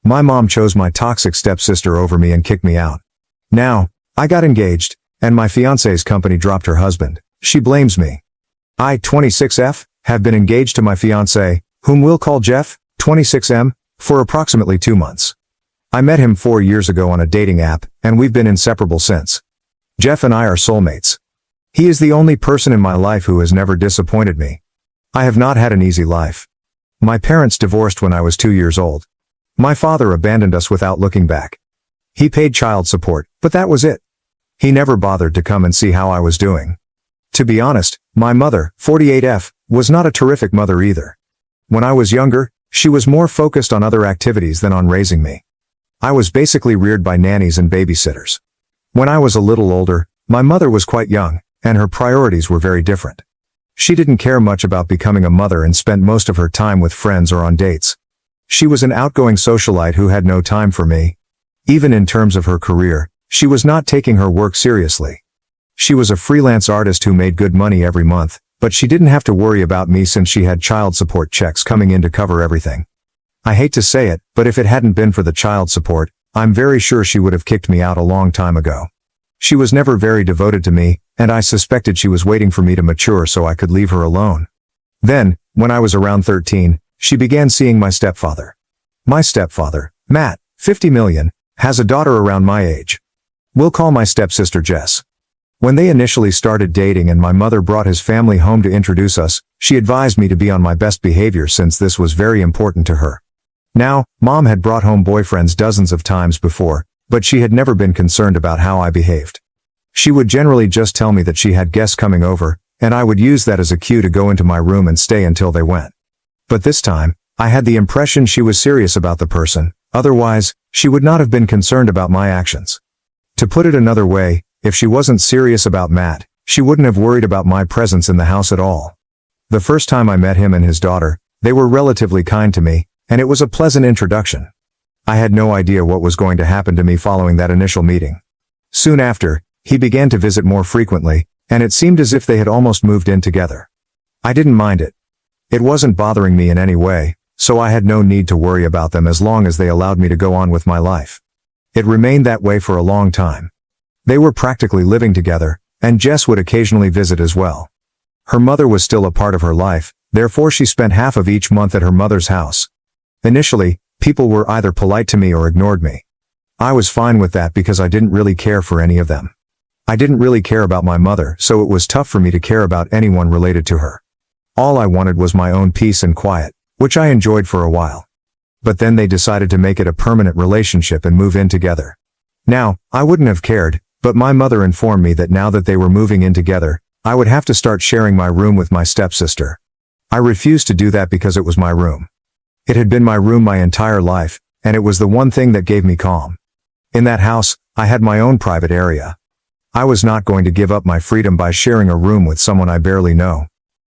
My mom chose my toxic stepsister over me and kicked me out. Now, I got engaged, and my fiancé's company dropped her husband. She blames me. I, 26F, have been engaged to my fiancé, whom we'll call Jeff, 26M, for approximately 2 months. I met him 4 years ago on a dating app, and we've been inseparable since. Jeff and I are soulmates. He is the only person in my life who has never disappointed me. I have not had an easy life. My parents divorced when I was 2 years old. My father abandoned us without looking back. He paid child support, but that was it. He never bothered to come and see how I was doing. To be honest, my mother, 48F, was not a terrific mother either. When I was younger, she was more focused on other activities than on raising me. I was basically reared by nannies and babysitters. When I was a little older, my mother was quite young, and her priorities were very different. She didn't care much about becoming a mother and spent most of her time with friends or on dates. She was an outgoing socialite who had no time for me. Even in terms of her career, she was not taking her work seriously. She was a freelance artist who made good money every month, but she didn't have to worry about me since she had child support checks coming in to cover everything. I hate to say it, but if it hadn't been for the child support, I'm very sure she would have kicked me out a long time ago. She was never very devoted to me, and I suspected she was waiting for me to mature so I could leave her alone. Then, when I was around 13, she began seeing my stepfather. My stepfather, Matt, 50 million, has a daughter around my age. We'll call my stepsister Jess. When they initially started dating and my mother brought his family home to introduce us, she advised me to be on my best behavior since this was very important to her. Now, Mom had brought home boyfriends dozens of times before, but she had never been concerned about how I behaved. She would generally just tell me that she had guests coming over, and I would use that as a cue to go into my room and stay until they went. But this time, I had the impression she was serious about the person, otherwise, she would not have been concerned about my actions. To put it another way, if she wasn't serious about Matt, she wouldn't have worried about my presence in the house at all. The first time I met him and his daughter, they were relatively kind to me, and it was a pleasant introduction. I had no idea what was going to happen to me following that initial meeting. Soon after, he began to visit more frequently, and it seemed as if they had almost moved in together. I didn't mind it. It wasn't bothering me in any way, so I had no need to worry about them as long as they allowed me to go on with my life. It remained that way for a long time. They were practically living together, and Jess would occasionally visit as well. Her mother was still a part of her life, therefore she spent half of each month at her mother's house. Initially, people were either polite to me or ignored me. I was fine with that because I didn't really care for any of them. I didn't really care about my mother, so it was tough for me to care about anyone related to her. All I wanted was my own peace and quiet, which I enjoyed for a while. But then they decided to make it a permanent relationship and move in together. Now, I wouldn't have cared, but my mother informed me that now that they were moving in together, I would have to start sharing my room with my stepsister. I refused to do that because it was my room. It had been my room my entire life, and it was the one thing that gave me calm. In that house, I had my own private area. I was not going to give up my freedom by sharing a room with someone I barely know.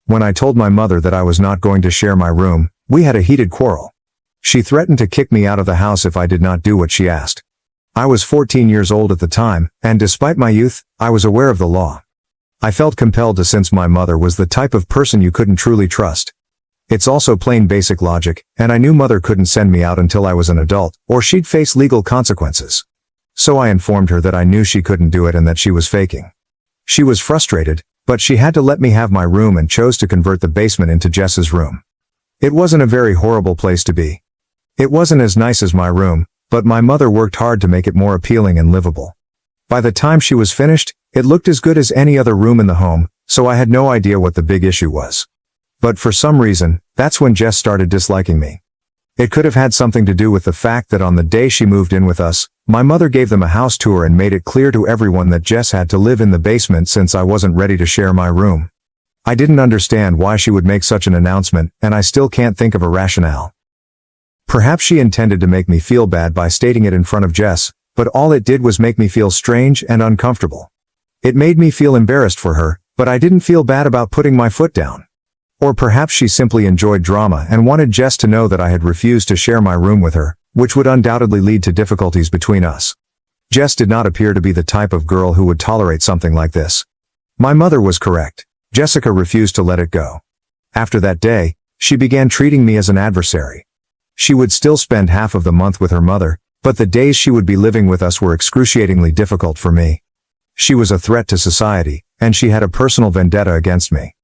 When I told my mother that I was not going to share my room, we had a heated quarrel. She threatened to kick me out of the house if I did not do what she asked. I was 14 years old at the time, and despite my youth, I was aware of the law. I felt compelled to since my mother was the type of person you couldn't truly trust. It's also plain basic logic, and I knew mother couldn't send me out until I was an adult, or she'd face legal consequences. So I informed her that I knew she couldn't do it and that she was faking. She was frustrated, but she had to let me have my room and chose to convert the basement into Jess's room. It wasn't a very horrible place to be. It wasn't as nice as my room, but my mother worked hard to make it more appealing and livable. By the time she was finished, it looked as good as any other room in the home, so I had no idea what the big issue was. But for some reason, that's when Jess started disliking me. It could have had something to do with the fact that on the day she moved in with us, my mother gave them a house tour and made it clear to everyone that Jess had to live in the basement since I wasn't ready to share my room. I didn't understand why she would make such an announcement, and I still can't think of a rationale. Perhaps she intended to make me feel bad by stating it in front of Jess, but all it did was make me feel strange and uncomfortable. It made me feel embarrassed for her, but I didn't feel bad about putting my foot down. Or perhaps she simply enjoyed drama and wanted Jess to know that I had refused to share my room with her, which would undoubtedly lead to difficulties between us. Jess did not appear to be the type of girl who would tolerate something like this. My mother was correct. Jessica refused to let it go. After that day, she began treating me as an adversary. She would still spend half of the month with her mother, but the days she would be living with us were excruciatingly difficult for me. She was a threat to society, and she had a personal vendetta against me.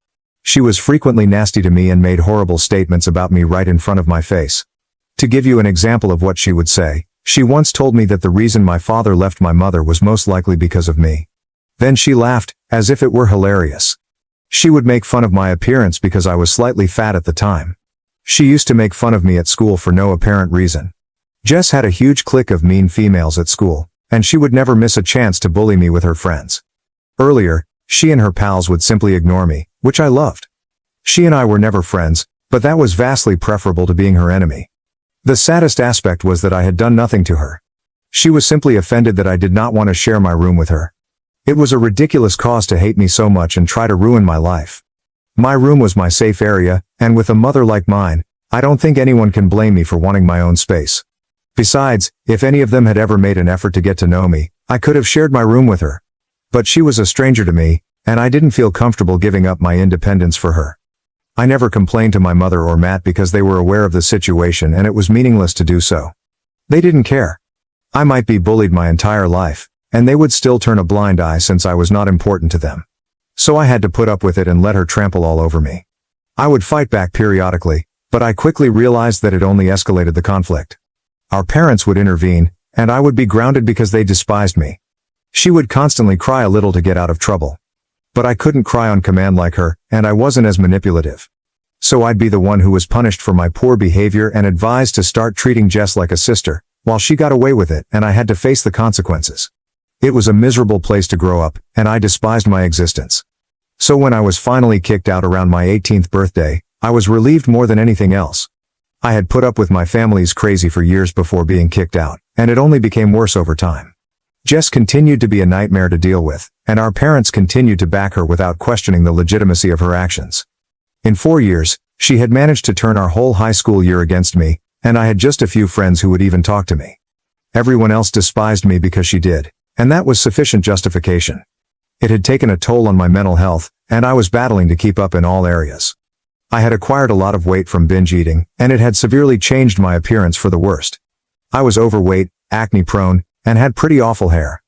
She was frequently nasty to me and made horrible statements about me right in front of my face. To give you an example of what she would say, she once told me that the reason my father left my mother was most likely because of me. Then she laughed, as if it were hilarious. She would make fun of my appearance because I was slightly fat at the time. She used to make fun of me at school for no apparent reason. Jess had a huge clique of mean females at school, and she would never miss a chance to bully me with her friends. Earlier, she and her pals would simply ignore me, which I loved. She and I were never friends, but that was vastly preferable to being her enemy. The saddest aspect was that I had done nothing to her. She was simply offended that I did not want to share my room with her. It was a ridiculous cause to hate me so much and try to ruin my life. My room was my safe area, and with a mother like mine, I don't think anyone can blame me for wanting my own space. Besides, if any of them had ever made an effort to get to know me, I could have shared my room with her. But she was a stranger to me, and I didn't feel comfortable giving up my independence for her. I never complained to my mother or Matt because they were aware of the situation and it was meaningless to do so. They didn't care. I might be bullied my entire life, and they would still turn a blind eye since I was not important to them. So I had to put up with it and let her trample all over me. I would fight back periodically, but I quickly realized that it only escalated the conflict. Our parents would intervene, and I would be grounded because they despised me. She would constantly cry a little to get out of trouble. But I couldn't cry on command like her, and I wasn't as manipulative. So I'd be the one who was punished for my poor behavior and advised to start treating Jess like a sister, while she got away with it and I had to face the consequences. It was a miserable place to grow up, and I despised my existence. So when I was finally kicked out around my 18th birthday, I was relieved more than anything else. I had put up with my family's crazy for years before being kicked out, and it only became worse over time. Jess continued to be a nightmare to deal with, and our parents continued to back her without questioning the legitimacy of her actions. In 4 years, she had managed to turn our whole high school year against me, and I had just a few friends who would even talk to me. Everyone else despised me because she did, and that was sufficient justification. It had taken a toll on my mental health, and I was battling to keep up in all areas. I had acquired a lot of weight from binge eating, and it had severely changed my appearance for the worst. I was overweight, acne-prone, and had pretty awful hair.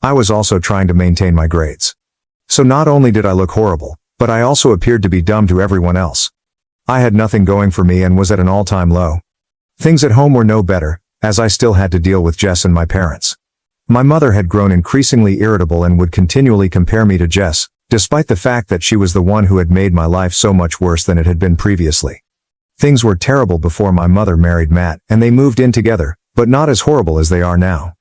I was also trying to maintain my grades. So not only did I look horrible, but I also appeared to be dumb to everyone else. I had nothing going for me and was at an all-time low. Things at home were no better, as I still had to deal with Jess and my parents. My mother had grown increasingly irritable and would continually compare me to Jess, despite the fact that she was the one who had made my life so much worse than it had been previously. Things were terrible before my mother married Matt and they moved in together, but not as horrible as they are now.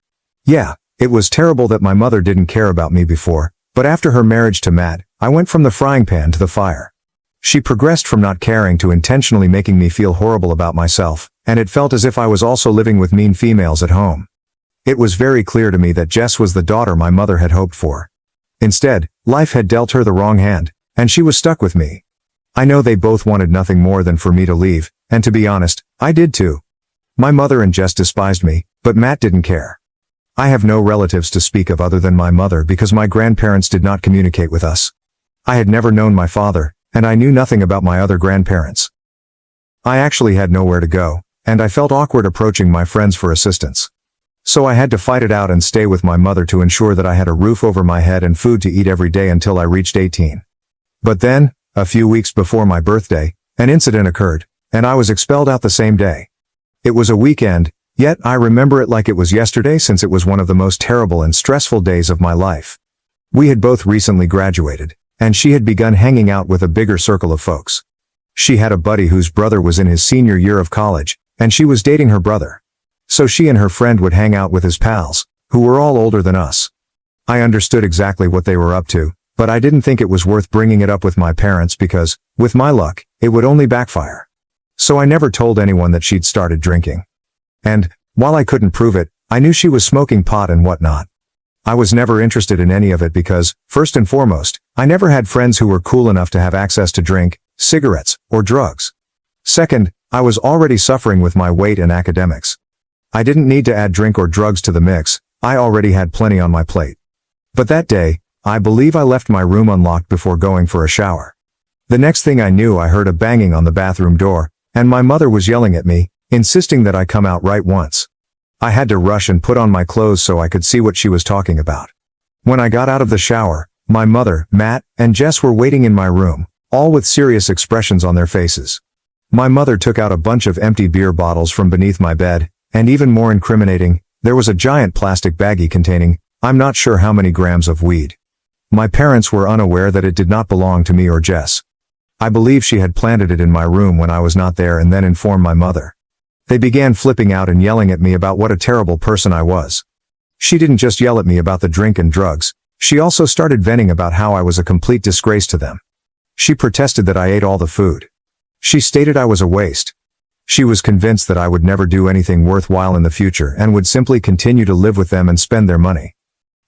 Yeah, it was terrible that my mother didn't care about me before, but after her marriage to Matt, I went from the frying pan to the fire. She progressed from not caring to intentionally making me feel horrible about myself, and it felt as if I was also living with mean females at home. It was very clear to me that Jess was the daughter my mother had hoped for. Instead, life had dealt her the wrong hand, and she was stuck with me. I know they both wanted nothing more than for me to leave, and to be honest, I did too. My mother and Jess despised me, but Matt didn't care. I have no relatives to speak of other than my mother because my grandparents did not communicate with us. I had never known my father, and I knew nothing about my other grandparents. I actually had nowhere to go, and I felt awkward approaching my friends for assistance. So I had to fight it out and stay with my mother to ensure that I had a roof over my head and food to eat every day until I reached 18. But then, a few weeks before my birthday, an incident occurred, and I was expelled out the same day. It was a weekend, yet I remember it like it was yesterday since it was one of the most terrible and stressful days of my life. We had both recently graduated, and she had begun hanging out with a bigger circle of folks. She had a buddy whose brother was in his senior year of college, and she was dating her brother. So she and her friend would hang out with his pals, who were all older than us. I understood exactly what they were up to, but I didn't think it was worth bringing it up with my parents because, with my luck, it would only backfire. So I never told anyone that she'd started drinking. And, while I couldn't prove it, I knew she was smoking pot and whatnot. I was never interested in any of it because, first and foremost, I never had friends who were cool enough to have access to drink, cigarettes, or drugs. Second, I was already suffering with my weight and academics. I didn't need to add drink or drugs to the mix, I already had plenty on my plate. But that day, I believe I left my room unlocked before going for a shower. The next thing I knew I heard a banging on the bathroom door, and my mother was yelling at me, insisting that I come out right once. I had to rush and put on my clothes so I could see what she was talking about. When I got out of the shower, my mother, Matt, and Jess were waiting in my room, all with serious expressions on their faces. My mother took out a bunch of empty beer bottles from beneath my bed, and even more incriminating, there was a giant plastic baggie containing, I'm not sure how many grams of weed. My parents were unaware that it did not belong to me or Jess. I believe she had planted it in my room when I was not there and then informed my mother. They began flipping out and yelling at me about what a terrible person I was. She didn't just yell at me about the drink and drugs, she also started venting about how I was a complete disgrace to them. She protested that I ate all the food. She stated I was a waste. She was convinced that I would never do anything worthwhile in the future and would simply continue to live with them and spend their money.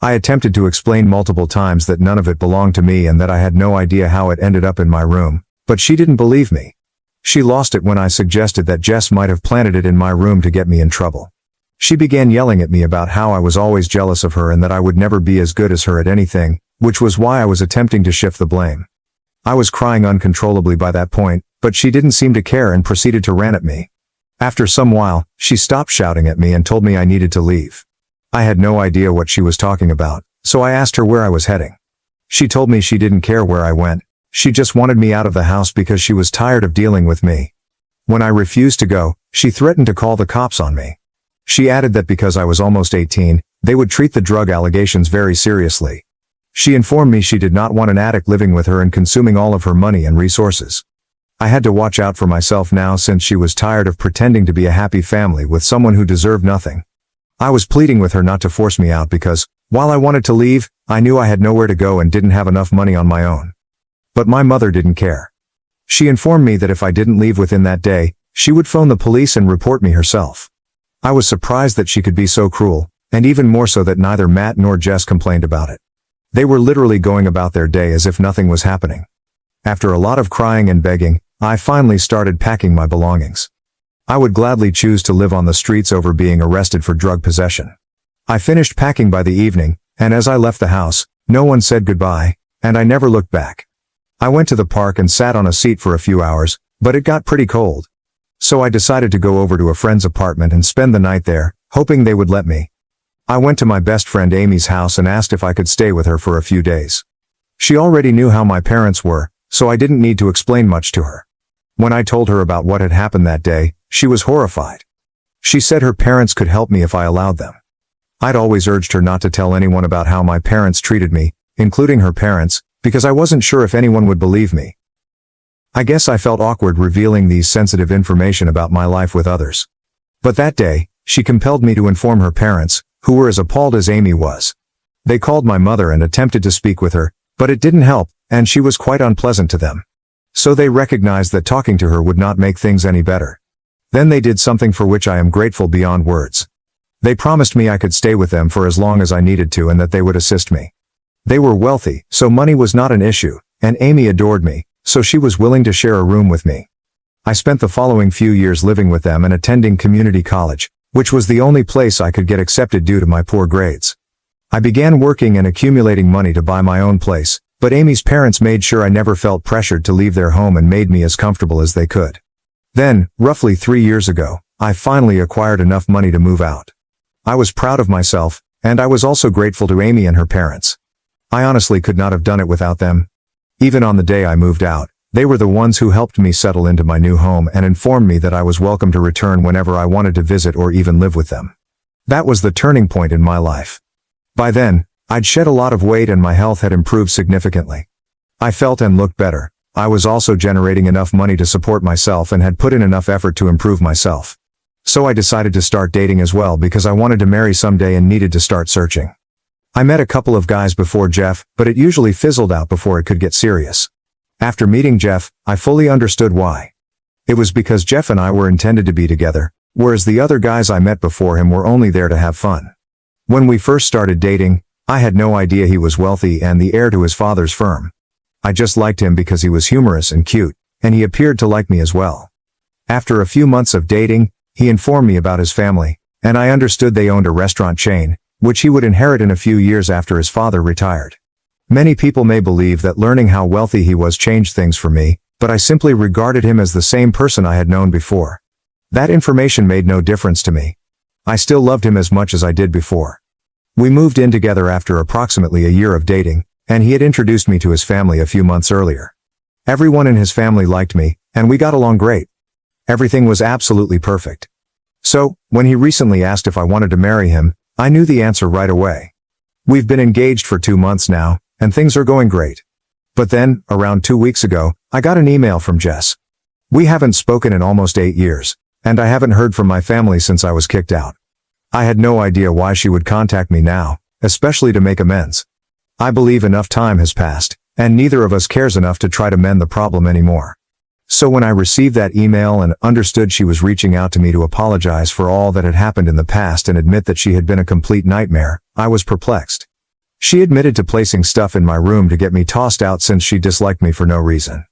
I attempted to explain multiple times that none of it belonged to me and that I had no idea how it ended up in my room, but she didn't believe me. She lost it when I suggested that Jess might have planted it in my room to get me in trouble. She began yelling at me about how I was always jealous of her and that I would never be as good as her at anything, which was why I was attempting to shift the blame. I was crying uncontrollably by that point, but she didn't seem to care and proceeded to rant at me. After some while, she stopped shouting at me and told me I needed to leave. I had no idea what she was talking about, so I asked her where I was heading. She told me she didn't care where I went, she just wanted me out of the house because she was tired of dealing with me. When I refused to go, she threatened to call the cops on me. She added that because I was almost 18, they would treat the drug allegations very seriously. She informed me she did not want an addict living with her and consuming all of her money and resources. I had to watch out for myself now since she was tired of pretending to be a happy family with someone who deserved nothing. I was pleading with her not to force me out because, while I wanted to leave, I knew I had nowhere to go and didn't have enough money on my own. But my mother didn't care. She informed me that if I didn't leave within that day, she would phone the police and report me herself. I was surprised that she could be so cruel, and even more so that neither Matt nor Jess complained about it. They were literally going about their day as if nothing was happening. After a lot of crying and begging, I finally started packing my belongings. I would gladly choose to live on the streets over being arrested for drug possession. I finished packing by the evening, and as I left the house, no one said goodbye, and I never looked back. I went to the park and sat on a seat for a few hours, but it got pretty cold. So I decided to go over to a friend's apartment and spend the night there, hoping they would let me. I went to my best friend Amy's house and asked if I could stay with her for a few days. She already knew how my parents were, so I didn't need to explain much to her. When I told her about what had happened that day, she was horrified. She said her parents could help me if I allowed them. I'd always urged her not to tell anyone about how my parents treated me, including her parents, because I wasn't sure if anyone would believe me. I guess I felt awkward revealing these sensitive information about my life with others. But that day, she compelled me to inform her parents, who were as appalled as Amy was. They called my mother and attempted to speak with her, but it didn't help, and she was quite unpleasant to them. So they recognized that talking to her would not make things any better. Then they did something for which I am grateful beyond words. They promised me I could stay with them for as long as I needed to and that they would assist me. They were wealthy, so money was not an issue, and Amy adored me, so she was willing to share a room with me. I spent the following few years living with them and attending community college, which was the only place I could get accepted due to my poor grades. I began working and accumulating money to buy my own place, but Amy's parents made sure I never felt pressured to leave their home and made me as comfortable as they could. Then, roughly 3 years ago, I finally acquired enough money to move out. I was proud of myself, and I was also grateful to Amy and her parents. I honestly could not have done it without them. Even on the day I moved out, they were the ones who helped me settle into my new home and informed me that I was welcome to return whenever I wanted to visit or even live with them. That was the turning point in my life. By then, I'd shed a lot of weight and my health had improved significantly. I felt and looked better. I was also generating enough money to support myself and had put in enough effort to improve myself. So I decided to start dating as well because I wanted to marry someday and needed to start searching. I met a couple of guys before Jeff, but it usually fizzled out before it could get serious. After meeting Jeff, I fully understood why. It was because Jeff and I were intended to be together, whereas the other guys I met before him were only there to have fun. When we first started dating, I had no idea he was wealthy and the heir to his father's firm. I just liked him because he was humorous and cute, and he appeared to like me as well. After a few months of dating, he informed me about his family, and I understood they owned a restaurant chain, which he would inherit in a few years after his father retired. Many people may believe that learning how wealthy he was changed things for me, but I simply regarded him as the same person I had known before. That information made no difference to me. I still loved him as much as I did before. We moved in together after approximately a year of dating, and he had introduced me to his family a few months earlier. Everyone in his family liked me, and we got along great. Everything was absolutely perfect. So, when he recently asked if I wanted to marry him, I knew the answer right away. We've been engaged for 2 months now, and things are going great. But then, around 2 weeks ago, I got an email from Jess. We haven't spoken in almost 8 years, and I haven't heard from my family since I was kicked out. I had no idea why she would contact me now, especially to make amends. I believe enough time has passed, and neither of us cares enough to try to mend the problem anymore. So when I received that email and understood she was reaching out to me to apologize for all that had happened in the past and admit that she had been a complete nightmare, I was perplexed. She admitted to placing stuff in my room to get me tossed out since she disliked me for no reason.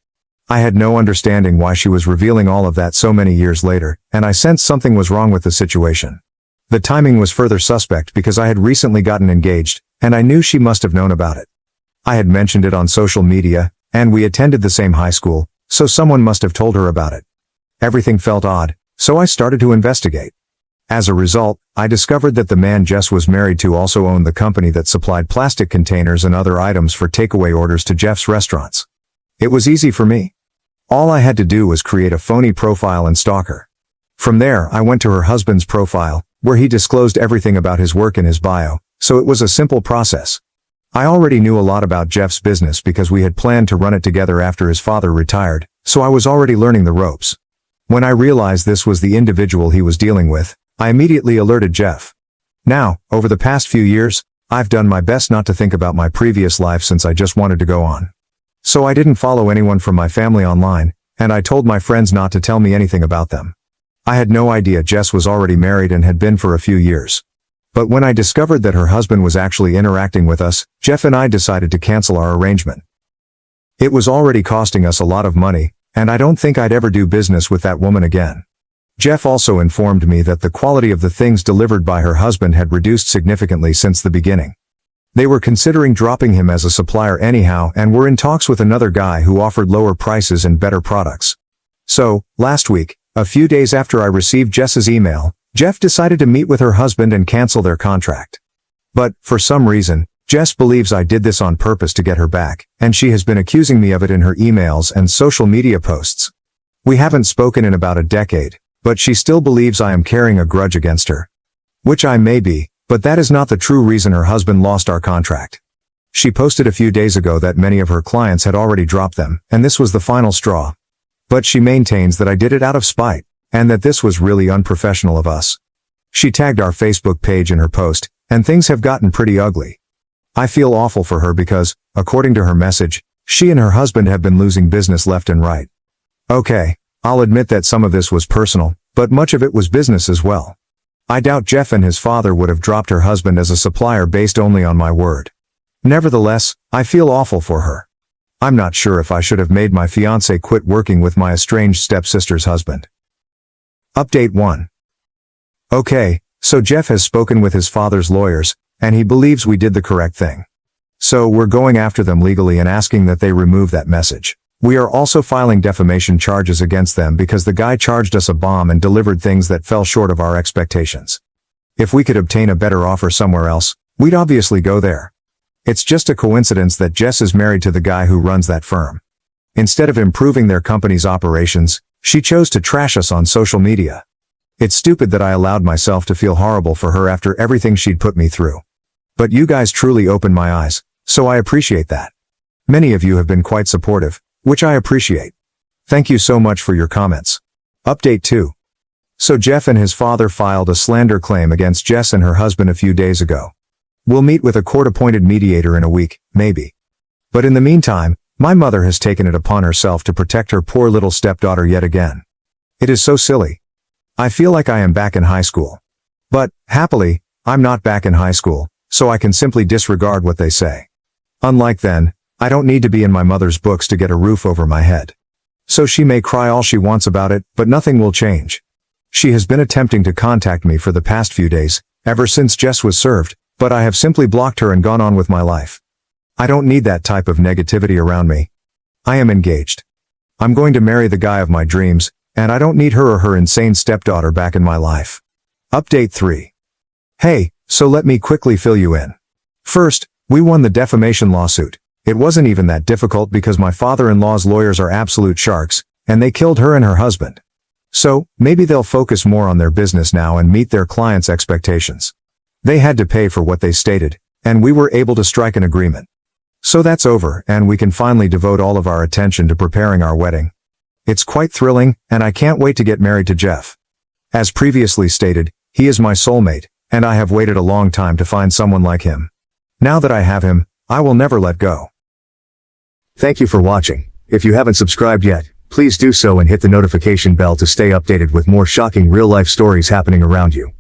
I had no understanding why she was revealing all of that so many years later, and I sensed something was wrong with the situation. The timing was further suspect because I had recently gotten engaged, and I knew she must have known about it. I had mentioned it on social media, and we attended the same high school, so someone must have told her about it. Everything felt odd, so I started to investigate. As a result, I discovered that the man Jess was married to also owned the company that supplied plastic containers and other items for takeaway orders to Jeff's restaurants. It was easy for me. All I had to do was create a phony profile and stalk her. From there, I went to her husband's profile, where he disclosed everything about his work in his bio, so it was a simple process. I already knew a lot about Jeff's business because we had planned to run it together after his father retired, so I was already learning the ropes. When I realized this was the individual he was dealing with, I immediately alerted Jeff. Now, over the past few years, I've done my best not to think about my previous life since I just wanted to go on. So I didn't follow anyone from my family online, and I told my friends not to tell me anything about them. I had no idea Jess was already married and had been for a few years. But when I discovered that her husband was actually interacting with us, Jeff and I decided to cancel our arrangement. It was already costing us a lot of money, and I don't think I'd ever do business with that woman again. Jeff also informed me that the quality of the things delivered by her husband had reduced significantly since the beginning. They were considering dropping him as a supplier anyhow and were in talks with another guy who offered lower prices and better products. So, last week, a few days after I received Jess's email, Jeff decided to meet with her husband and cancel their contract. But, for some reason, Jess believes I did this on purpose to get her back, and she has been accusing me of it in her emails and social media posts. We haven't spoken in about a decade, but she still believes I am carrying a grudge against her. Which I may be, but that is not the true reason her husband lost our contract. She posted a few days ago that many of her clients had already dropped them, and this was the final straw. But she maintains that I did it out of spite, and that this was really unprofessional of us. She tagged our Facebook page in her post, and things have gotten pretty ugly. I feel awful for her because, according to her message, she and her husband have been losing business left and right. Okay, I'll admit that some of this was personal, but much of it was business as well. I doubt Jeff and his father would have dropped her husband as a supplier based only on my word. Nevertheless, I feel awful for her. I'm not sure if I should have made my fiancé quit working with my estranged stepsister's husband. Update 1. Okay, so Jeff has spoken with his father's lawyers, and he believes we did the correct thing. So we're going after them legally and asking that they remove that message. We are also filing defamation charges against them because the guy charged us a bomb and delivered things that fell short of our expectations. If we could obtain a better offer somewhere else, we'd obviously go there. It's just a coincidence that Jess is married to the guy who runs that firm. Instead of improving their company's operations, she chose to trash us on social media. It's stupid that I allowed myself to feel horrible for her after everything she'd put me through. But you guys truly opened my eyes, so I appreciate that. Many of you have been quite supportive, which I appreciate. Thank you so much for your comments. Update 2. So Jeff and his father filed a slander claim against Jess and her husband a few days ago. We'll meet with a court-appointed mediator in a week, maybe. But in the meantime, my mother has taken it upon herself to protect her poor little stepdaughter yet again. It is so silly. I feel like I am back in high school. But, happily, I'm not back in high school, so I can simply disregard what they say. Unlike then, I don't need to be in my mother's books to get a roof over my head. So she may cry all she wants about it, but nothing will change. She has been attempting to contact me for the past few days, ever since Jess was served, but I have simply blocked her and gone on with my life. I don't need that type of negativity around me. I am engaged. I'm going to marry the guy of my dreams, and I don't need her or her insane stepdaughter back in my life. Update 3. Hey, so let me quickly fill you in. First, we won the defamation lawsuit. It wasn't even that difficult because my father-in-law's lawyers are absolute sharks, and they killed her and her husband. So, maybe they'll focus more on their business now and meet their clients' expectations. They had to pay for what they stated, and we were able to strike an agreement. So that's over, and we can finally devote all of our attention to preparing our wedding. It's quite thrilling, and I can't wait to get married to Jeff. As previously stated, he is my soulmate, and I have waited a long time to find someone like him. Now that I have him, I will never let go. Thank you for watching. If you haven't subscribed yet, please do so and hit the notification bell to stay updated with more shocking real-life stories happening around you.